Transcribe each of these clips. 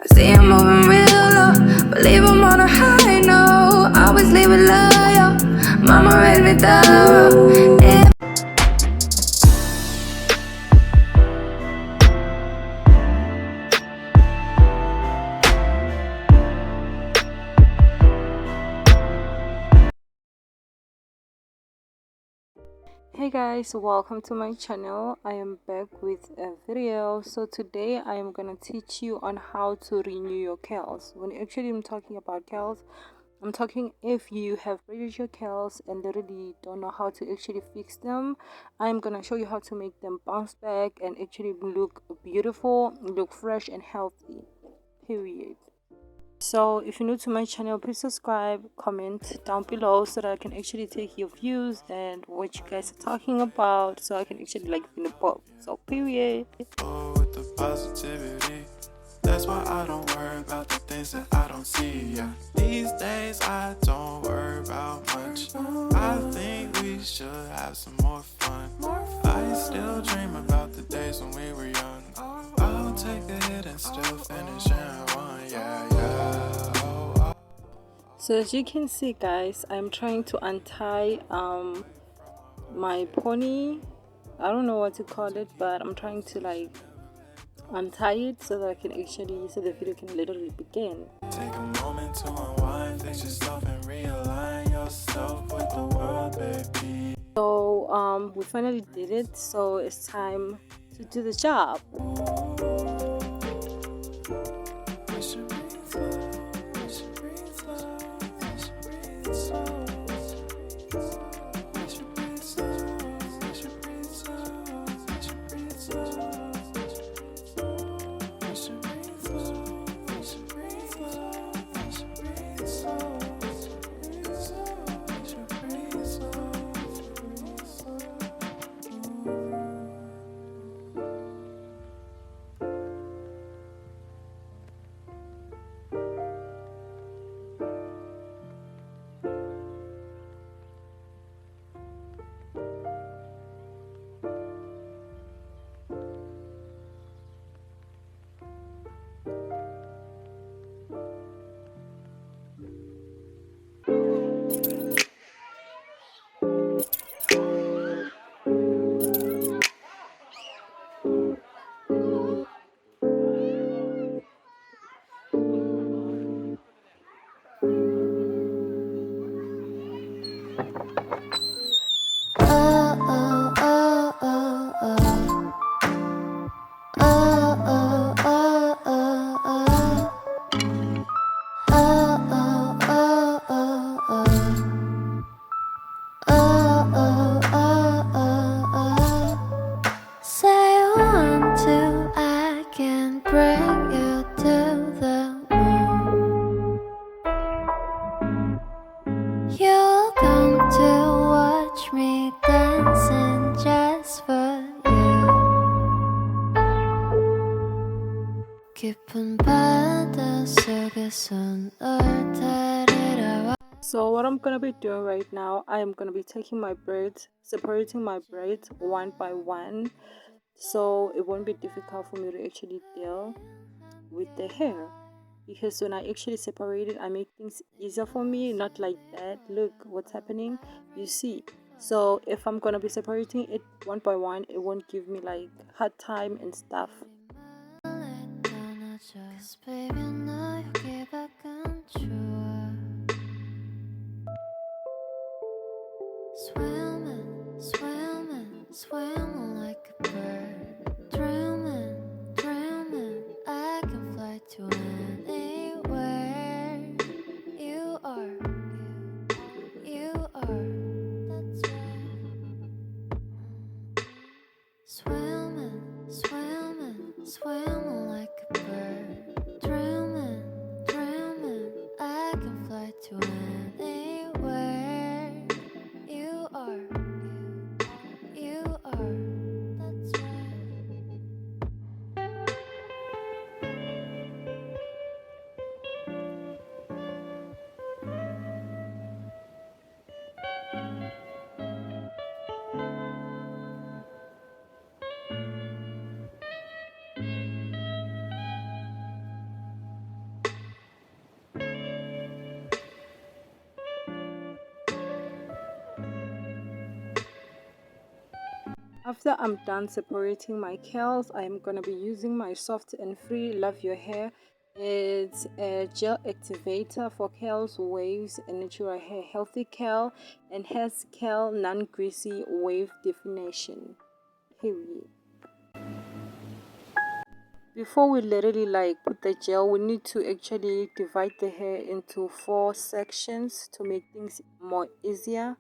I see I'm moving real low, but leave 'em on a high note. Always leave it loyal. Mama raised me thorough. Yeah. Hey guys, welcome to my channel. I am back with a video. So today I am gonna teach you on how to renew your curls. When actually I'm talking about curls, I'm talking if you have braided your curls and literally don't know how to actually fix them. I'm gonna show you how to make them bounce back and actually look beautiful, look fresh and healthy, period. So if you're new to my channel, please subscribe, comment down below so that I can actually take your views and what you guys are talking about, so I can actually like in the book. So period. With the positivity, that's why I don't worry about the things that I don't see. Yeah, these days I don't worry about much. I think we should have some more fun. I still dream about the days when we were young. I'll take the hit and still finish in one. Yeah, yeah. So as you can see guys, I'm trying to untie my pony. I don't know what to call it, but I'm trying to like untie it so that I can actually, so the video can literally begin. Take a moment to unwind, fix yourself and realign yourself with the world, baby. So we finally did it, so it's time to do the job. You'll come to watch me dancing just for you. 깊은 바다 속에서 널 데리러. So what I'm gonna be doing right now, I am gonna be taking my braids, separating my braids one by one, so it won't be difficult for me to actually deal with the hair, because when I actually separate it, I make things easier for me, not like that. Look what's happening, you see. So if I'm gonna be separating it one by one, it won't give me like hard time and stuff. Swimming, swimming, swimming like a bird. Dreaming, dreaming, I can fly to anywhere. You are, you are, that's right. Swimming, swimming, swimming like a bird. Dreaming, dreaming, I can fly to anywhere. You are, you are, that's right. After I'm done separating my curls, I'm gonna be using my Soft and Free Love Your Hair. It's a gel activator for curls, waves, and natural hair. Healthy curl and has curl non-greasy wave definition. Period. Before we literally put the gel, we need to actually divide the hair into 4 sections to make things more easier.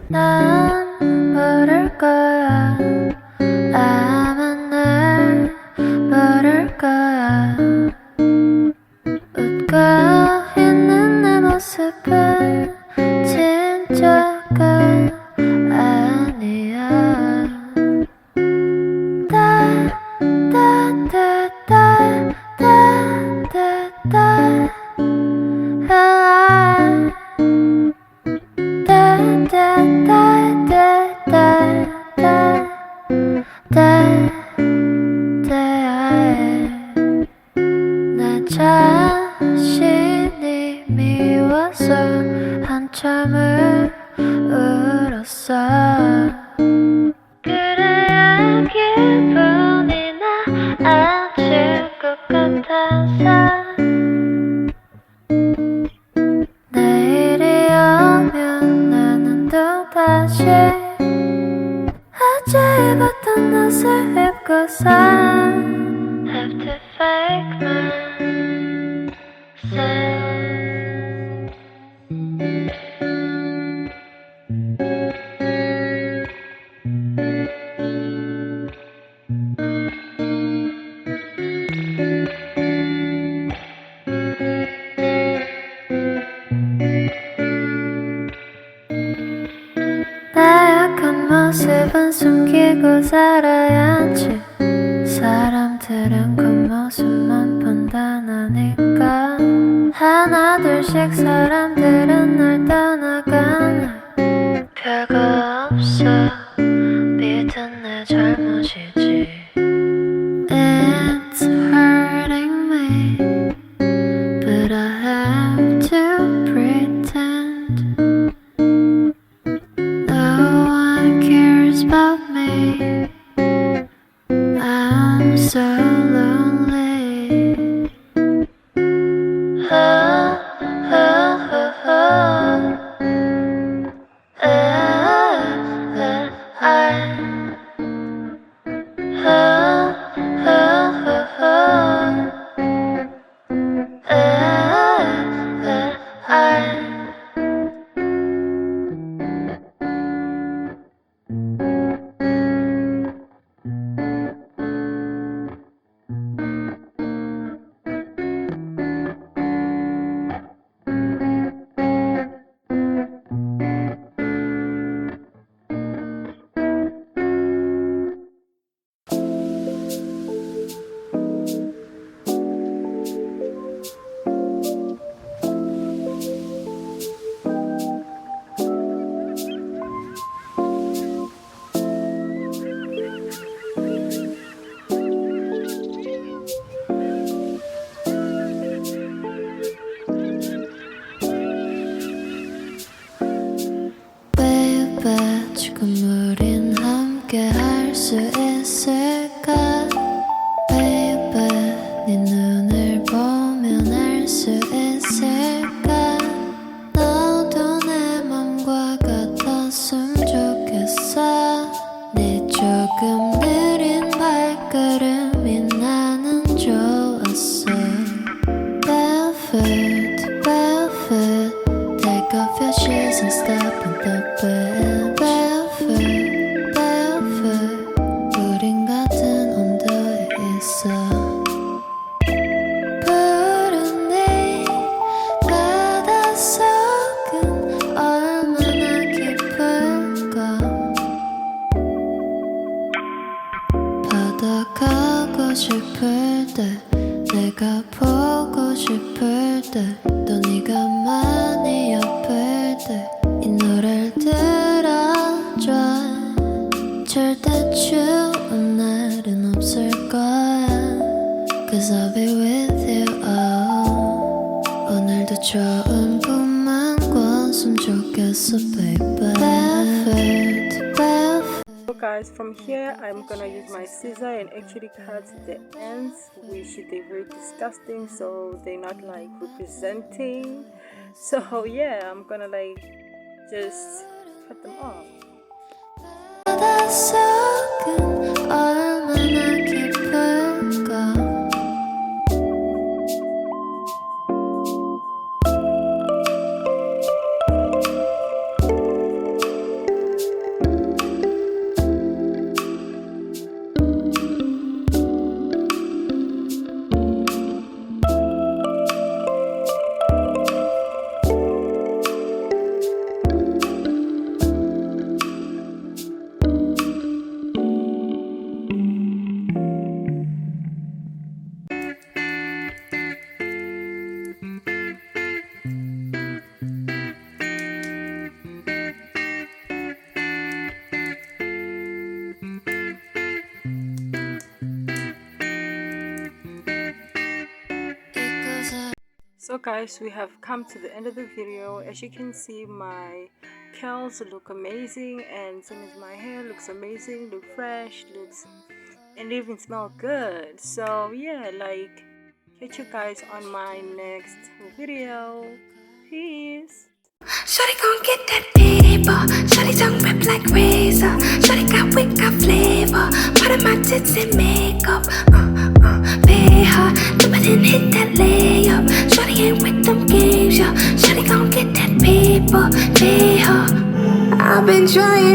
난 모를 거야. 아마 날 모를 거야. 웃고 있는 내 모습은 진짜가 아니야. 나 자신이 미워서 한참을 울었어. 그래야 기분이 나아질 것 같아서 내일이 오면 나는 또다시 어제 입었던 옷을 입고서 have to fake myself. 나약한 모습은 숨기고 살아야지. 사람들은 겉모습만 판단하니까 하나 둘씩 사람들은 날 떠나가네. 별거 없어 믿은 내 잘못이지. It's hurting me but I have to pretend no one cares about me. I'm so lonely. Oh, oh, oh, oh. 지금 우린 함께 할 수 있을까? Baby, 네 눈을 보면 알 수 있을까? 너도 내 맘과 같았으면 좋겠어. 네 조금 느린 발걸음이 나는 좋았어. Barefoot, barefoot, take off your shoes and step in the bed. 바다 가고 싶을 때 내 내가 보고 싶을 때 또 네가 많이 아플 때 이 노래를 들어줘 절대 추운 날은 없을 거야 Cause I'll be with you 오늘도 좋은 꿈만 꿨으면 좋겠어 baby So guys, from here I'm gonna use my scissor and actually cut the ends, which they're very disgusting, so they're not like representing. So yeah, I'm gonna like just cut them off. 얼마나 깊을까 So guys, we have come to the end of the video. As you can see, my curls look amazing, and same as my hair looks amazing, look fresh, and even smell good. So yeah, like, catch you guys on my next video. Peace. Shawty gon' get that paper. Shawty tongue rip like razor. Shawty got wit, got flavor. Part of my tits and makeup. Pay her, jump it and hit that layup. Shawty ain't with them games, yo. Shawty gon' get that paper. Pay her. I've been trying.